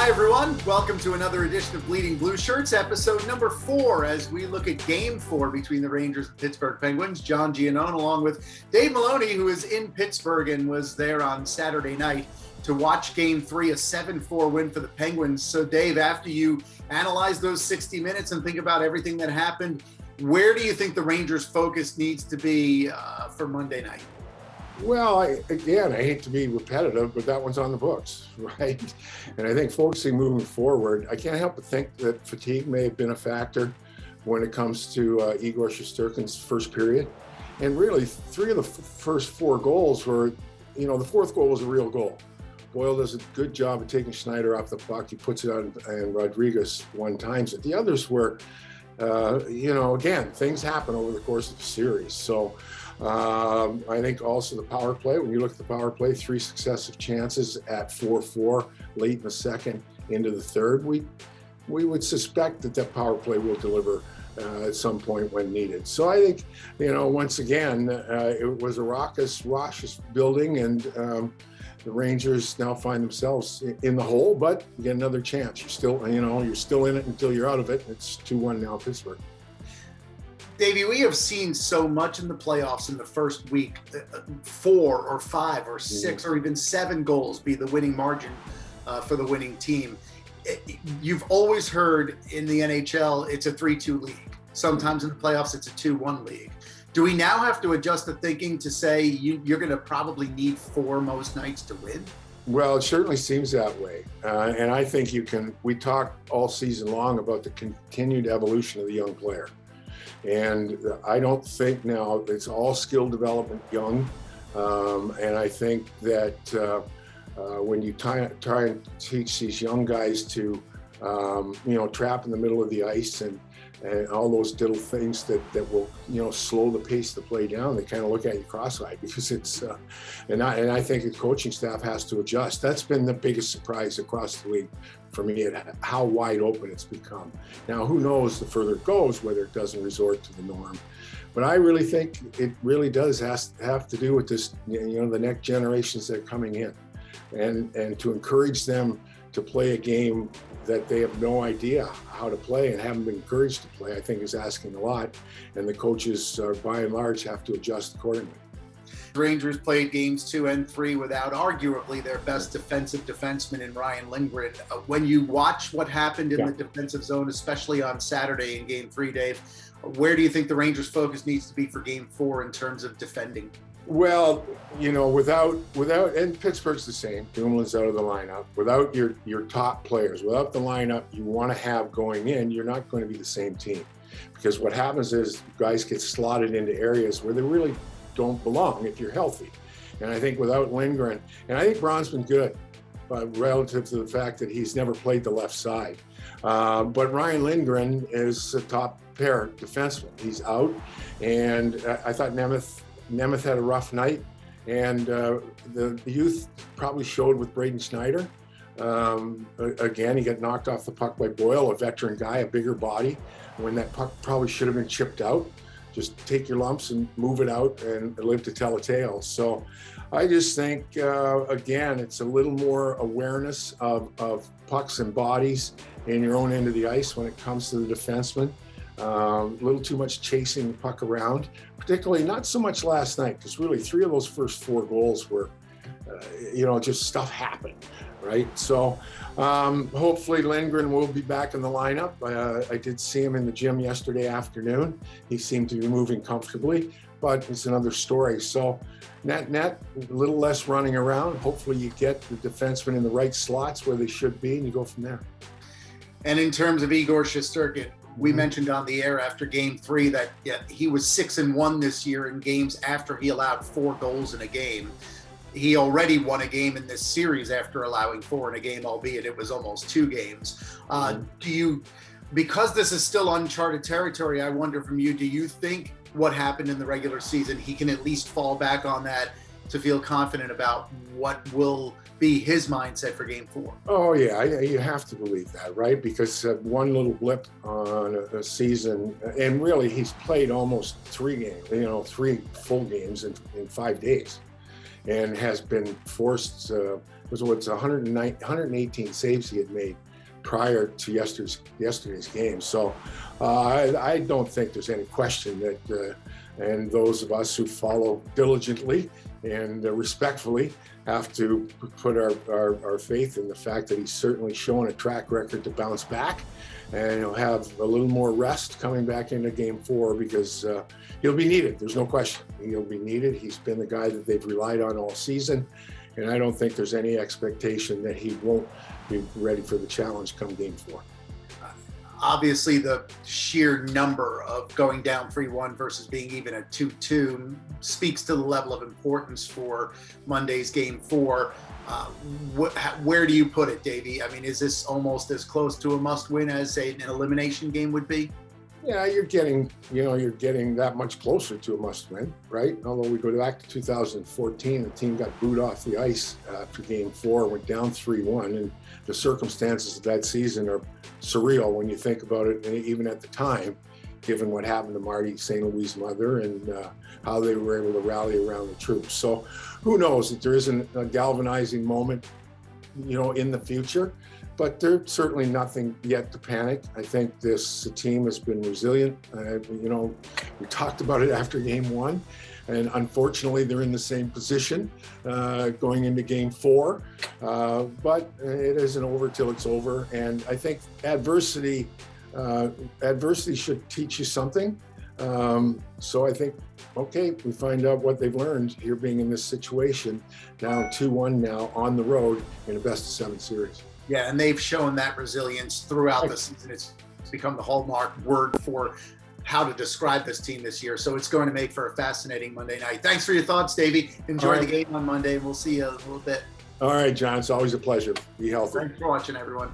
Hi, everyone. Welcome to another edition of Bleeding Blue Shirts, episode number 4, as we look at Game 4 between the Rangers and Pittsburgh Penguins. John Giannone, along with Dave Maloney, who is in Pittsburgh and was there on Saturday night to watch Game 3, a 7-4 win for the Penguins. So, Dave, after you analyze those 60 minutes and think about everything that happened, where do you think the Rangers' focus needs to be for Monday night? Well, I hate to be repetitive, but that one's on the books, right? And I think focusing moving forward, I can't help but think that fatigue may have been a factor when it comes to Igor Shesterkin's first period. And really, 3 of the first 4 goals were, the fourth goal was a real goal. Boyle does a good job of taking Schneider off the puck. He puts it on, and Rodriguez one-times it. The others were, again, things happen over the course of the series. So I think also the power play, when you look at the power play, 3 successive chances at 4-4 late in the second into the third, we would suspect that power play will deliver at some point when needed. So I think, once again, it was a raucous building, and the Rangers now find themselves in the hole, but you get another chance. You're still in it until you're out of it. It's 2-1 now, Pittsburgh. Davey, we have seen so much in the playoffs in the first week, 4 or 5 or 6 or even 7 goals be the winning margin for the winning team. You've always heard in the NHL, it's a 3-2 league. Sometimes in the playoffs, it's a 2-1 league. Do we now have to adjust the thinking to say you're going to probably need 4 most nights to win? Well, it certainly seems that way. And I think we talked all season long about the continued evolution of the young player. And I don't think now it's all skill development young. And I think that when you try and teach these young guys to, trap in the middle of the ice and all those little things that will, slow the pace of the play down, they kind of look at you cross-eyed because it's, and I think the coaching staff has to adjust. That's been the biggest surprise across the league for me, at how wide open it's become. Now, who knows the further it goes, whether it doesn't resort to the norm. But I really think it really does have to do with this, the next generations that are coming in, and to encourage them to play a game that they have no idea how to play and haven't been encouraged to play, I think is asking a lot. And the coaches, by and large, have to adjust accordingly. Rangers played games 2 and 3 without arguably their best defensive defenseman in Ryan Lindgren. When you watch what happened in the defensive zone, especially on Saturday in Game 3, Dave, where do you think the Rangers' focus needs to be for Game 4 in terms of defending? Well, without, and Pittsburgh's the same. Dumoulin's out of the lineup. Without your top players, without the lineup you want to have going in, you're not going to be the same team. Because what happens is guys get slotted into areas where they really don't belong if you're healthy. And I think without Lindgren, and I think Braun's been good, relative to the fact that he's never played the left side. But Ryan Lindgren is a top pair defenseman. He's out, and I thought Nemeth had a rough night, and the youth probably showed with Braden Schneider. Again, he got knocked off the puck by Boyle, a veteran guy, a bigger body, when that puck probably should have been chipped out. Just take your lumps and move it out and live to tell a tale. So I just think, again, it's a little more awareness of pucks and bodies in your own end of the ice when it comes to the defenseman. A little too much chasing the puck around, particularly not so much last night, because really 3 of those first 4 goals were, just stuff happened, right? So hopefully Lindgren will be back in the lineup. I did see him in the gym yesterday afternoon. He seemed to be moving comfortably, but it's another story. So net, a little less running around. Hopefully you get the defensemen in the right slots where they should be, and you go from there. And in terms of Igor Shesterkin, we mentioned on the air after Game 3 that he was 6-1 this year in games after he allowed 4 goals in a game. He already won a game in this series after allowing 4 in a game, albeit it was almost 2 games. Because this is still uncharted territory, I wonder from you, do you think what happened in the regular season, he can at least fall back on that to feel confident about what will be his mindset for Game 4? Oh, yeah, you have to believe that, right? Because one little blip on a season, and really he's played almost 3 games, 3 full games in 5 days, and has been forced was what's 118 saves he had made prior to yesterday's game. So I don't think there's any question that, and those of us who follow diligently and respectfully have to put our faith in the fact that he's certainly shown a track record to bounce back, and he'll have a little more rest coming back into game 4 because he'll be needed. There's no question. He'll be needed. He's been the guy that they've relied on all season, and I don't think there's any expectation that he won't be ready for the challenge come game 4. Obviously, the sheer number of going down 3-1 versus being even at 2-2 speaks to the level of importance for Monday's game 4. Where do you put it, Davey? I mean, is this almost as close to a must-win as an elimination game would be? Yeah, you're getting that much closer to a must-win, right? Although we go back to 2014, the team got booed off the ice after game 4, went down 3-1, and the circumstances of that season are surreal when you think about it, even at the time, given what happened to Marty St. Louis' mother and how they were able to rally around the troops. So who knows if there isn't a galvanizing moment, in the future, but there's certainly nothing yet to panic. I think this team has been resilient. We talked about it after game 1, and unfortunately they're in the same position going into game 4, but it isn't over till it's over. And I think adversity should teach you something. So I think, okay, we find out what they've learned here being in this situation, down 2-1 now on the road in a best-of-7 series. Yeah, and they've shown that resilience throughout the season. It's become the hallmark word for how to describe this team this year. So it's going to make for a fascinating Monday night. Thanks for your thoughts, Davey. Enjoy the game on Monday. We'll see you in a little bit. All right, John. It's always a pleasure. Be healthy. Thanks for watching, everyone.